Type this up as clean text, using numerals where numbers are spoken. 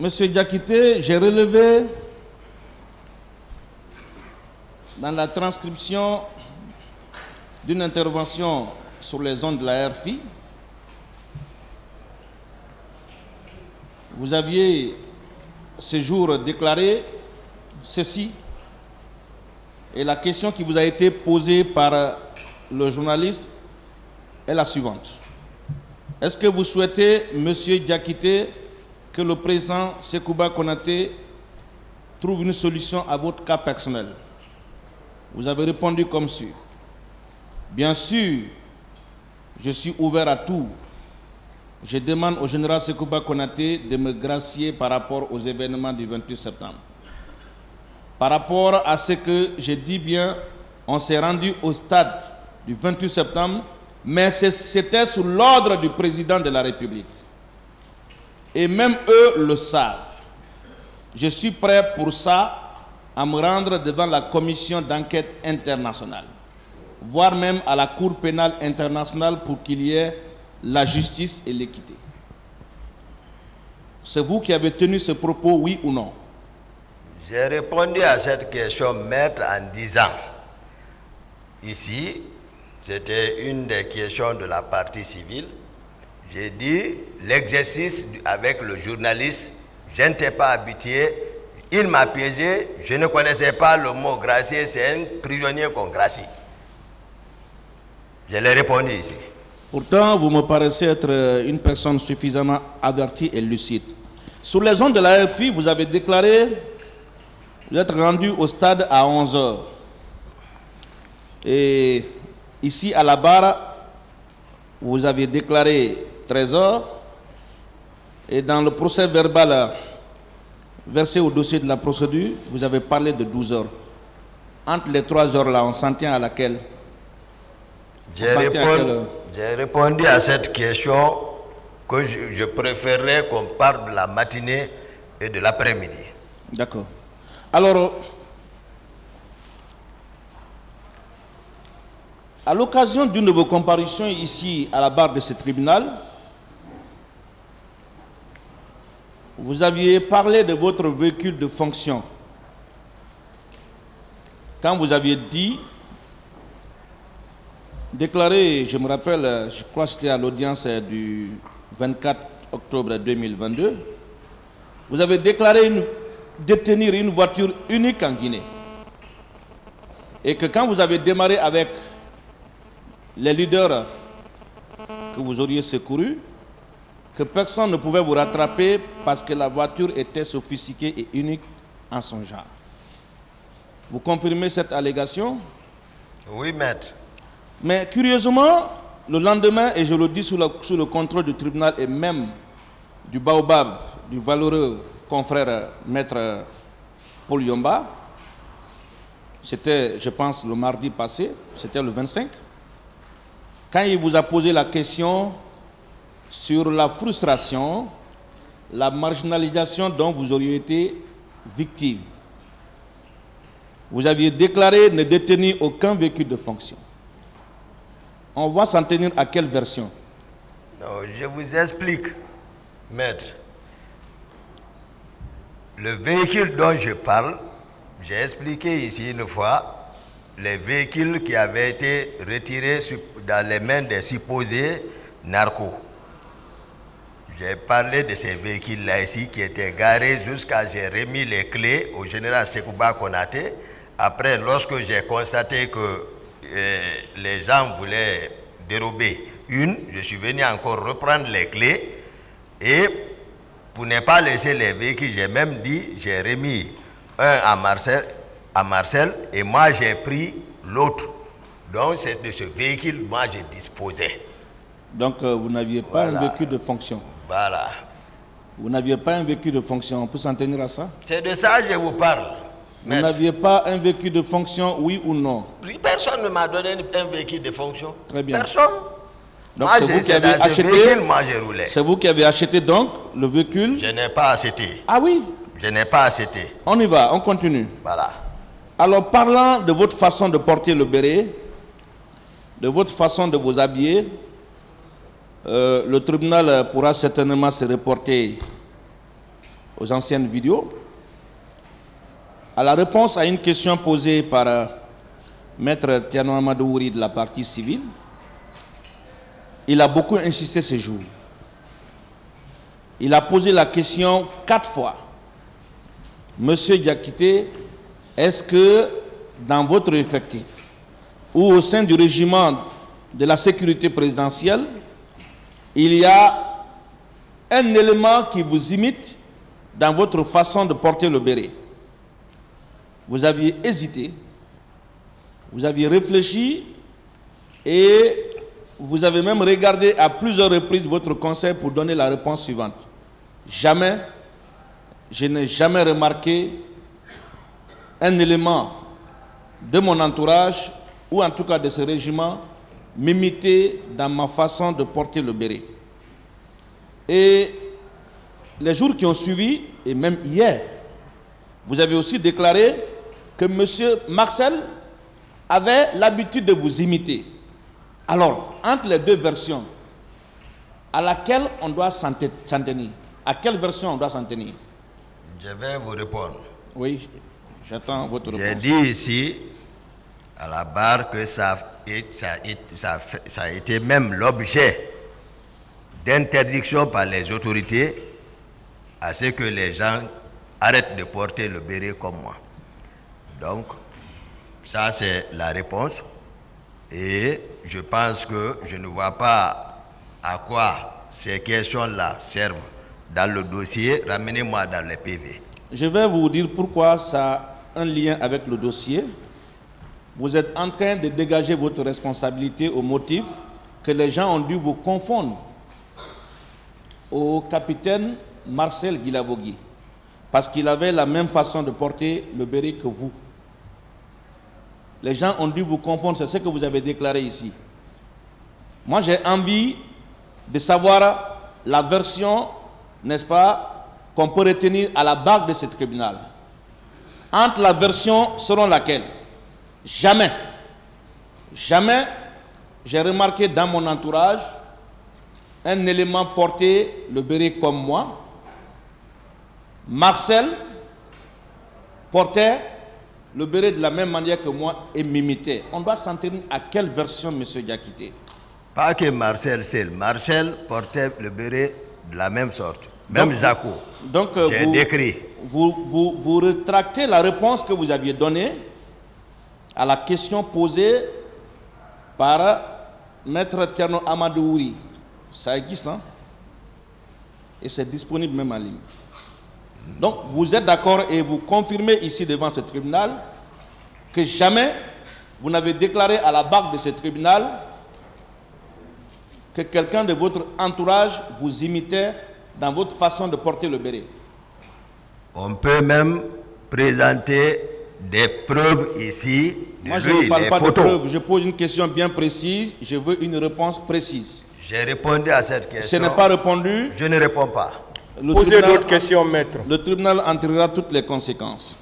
Monsieur Diakité, j'ai relevé dans la transcription d'une intervention sur les ondes de la RFI, vous aviez ce jour déclaré ceci, et la question qui vous a été posée par le journaliste est la suivante. Est-ce que vous souhaitez, Monsieur Diakité, que le président Sekouba Konaté trouve une solution à votre cas personnel? Vous avez répondu comme suit. Bien sûr, je suis ouvert à tout. Je demande au général Sekouba Konaté de me gracier par rapport aux événements du 28 septembre. Par rapport à ce que je dis bien, on s'est rendu au stade du 28 septembre, mais c'était sous l'ordre du président de la République. Et même eux le savent. Je suis prêt pour ça à me rendre devant la commission d'enquête internationale, voire même à la Cour pénale internationale pour qu'il y ait la justice et l'équité. C'est vous qui avez tenu ce propos, oui ou non? J'ai répondu à cette question, maître, en disant, ici, c'était une des questions de la partie civile, j'ai dit, l'exercice avec le journaliste, je n'étais pas habitué, il m'a piégé, je ne connaissais pas le mot gracier, c'est un prisonnier qu'on gracie. Je l'ai répondu ici. Pourtant, vous me paraissez être une personne suffisamment avertie et lucide. Sur les ondes de la RFI, vous avez déclaré, vous êtes rendu au stade à 11 h. Et ici, à la barre, vous avez déclaré 13 h. Et dans le procès verbal versé au dossier de la procédure, vous avez parlé de 12 h. Entre les 3 heures là, on s'en tient à laquelle? J'ai répondu à cette question que je préférerais qu'on parle de la matinée et de l'après-midi. D'accord. Alors, à l'occasion d'une de vos comparutions ici à la barre de ce tribunal, vous aviez parlé de votre véhicule de fonction. Quand vous aviez dit, déclaré, je me rappelle, je crois que c'était à l'audience du 24 octobre 2022, vous avez déclaré détenir une voiture unique en Guinée. Et que quand vous avez démarré avec les leaders que vous auriez secourus, que personne ne pouvait vous rattraper parce que la voiture était sophistiquée et unique en son genre. Vous confirmez cette allégation? Oui, maître. Mais curieusement, le lendemain, et je le dis sous le contrôle du tribunal et même du Baobab, du valeureux confrère maître Paul Yomba, c'était, je pense, le mardi passé, c'était le 25, quand il vous a posé la question sur la frustration, la marginalisation dont vous auriez été victime. Vous aviez déclaré ne détenir aucun véhicule de fonction. On va s'en tenir à quelle version? Non, je vous explique, maître. Le véhicule dont je parle, j'ai expliqué ici une fois, les véhicules qui avaient été retirés dans les mains des supposés narcos. J'ai parlé de ces véhicules-là ici qui étaient garés jusqu'à j'ai remis les clés au général Sekouba Konaté. Après, lorsque j'ai constaté que les gens voulaient dérober une, je suis venu encore reprendre les clés et pour ne pas laisser les véhicules, j'ai même dit, j'ai remis un à Marcel et moi j'ai pris l'autre. Donc c'est de ce véhicule moi je disposais. Donc vous n'aviez pas un véhicule de fonction. Voilà. Vous n'aviez pas un véhicule de fonction, on peut s'en tenir à ça? C'est de ça que je vous parle. Vous n'aviez pas un véhicule de fonction, oui ou non? Personne ne m'a donné un véhicule de fonction. Très bien. Personne. Donc c'est vous qui avez acheté. Moi j'ai roulé. C'est vous qui avez acheté donc le véhicule? Je n'ai pas acheté. Ah oui? Je n'ai pas acheté. On y va, on continue. Voilà. Alors parlant de votre façon de porter le béret, de votre façon de vous habiller, le tribunal pourra certainement se reporter aux anciennes vidéos. À la réponse à une question posée par Maître Tiano Amadou de la partie civile, il a beaucoup insisté ce jour. Il a posé la question 4 fois. Monsieur Diakité, est-ce que dans votre effectif ou au sein du régiment de la sécurité présidentielle, il y a un élément qui vous imite dans votre façon de porter le béret? Vous aviez hésité, vous aviez réfléchi et vous avez même regardé à plusieurs reprises votre conseil pour donner la réponse suivante. Jamais, je n'ai jamais remarqué un élément de mon entourage, ou en tout cas de ce régiment, m'imiter dans ma façon de porter le béret. Et les jours qui ont suivi, et même hier, vous avez aussi déclaré que M. Marcel avait l'habitude de vous imiter. Alors, entre les deux versions, à laquelle on doit s'en tenir? À quelle version on doit s'en tenir? Je vais vous répondre. Oui, j'attends votre réponse. J'ai dit ici, à la barre, que ça a été même l'objet d'interdiction par les autorités à ce que les gens arrêtent de porter le béret comme moi. Donc, ça c'est la réponse. Et je pense que je ne vois pas à quoi ces questions-là servent dans le dossier. Ramenez-moi dans les PV. Je vais vous dire pourquoi ça a un lien avec le dossier. Vous êtes en train de dégager votre responsabilité au motif que les gens ont dû vous confondre au capitaine Marcel Guilabogui, parce qu'il avait la même façon de porter le béret que vous. Les gens ont dû vous confondre, c'est ce que vous avez déclaré ici. Moi, j'ai envie de savoir la version, n'est-ce pas, qu'on peut retenir à la barre de ce tribunal. Entre la version selon laquelle jamais j'ai remarqué dans mon entourage un élément porter le béret comme moi. Marcel portait le béret de la même manière que moi et m'imitait. On doit s'en tenir à quelle version, M. Diakité? Pas que Marcel seul. Marcel portait le béret de la même sorte. Même Jaco. Donc, j'ai décrit. Vous rétractez la réponse que vous aviez donnée à la question posée par Maître Tiano Amadou. Ça existe, hein? Et c'est disponible même en ligne. Donc, vous êtes d'accord et vous confirmez ici devant ce tribunal que jamais vous n'avez déclaré à la barre de ce tribunal que quelqu'un de votre entourage vous imitait dans votre façon de porter le béret. On peut même présenter des preuves ici. Moi, je ne parle pas de preuves. Je pose une question bien précise. Je veux une réponse précise. J'ai répondu à cette question. Ce n'est pas répondu. Je ne réponds pas. Posez d'autres questions, maître. Le tribunal en tirera toutes les conséquences.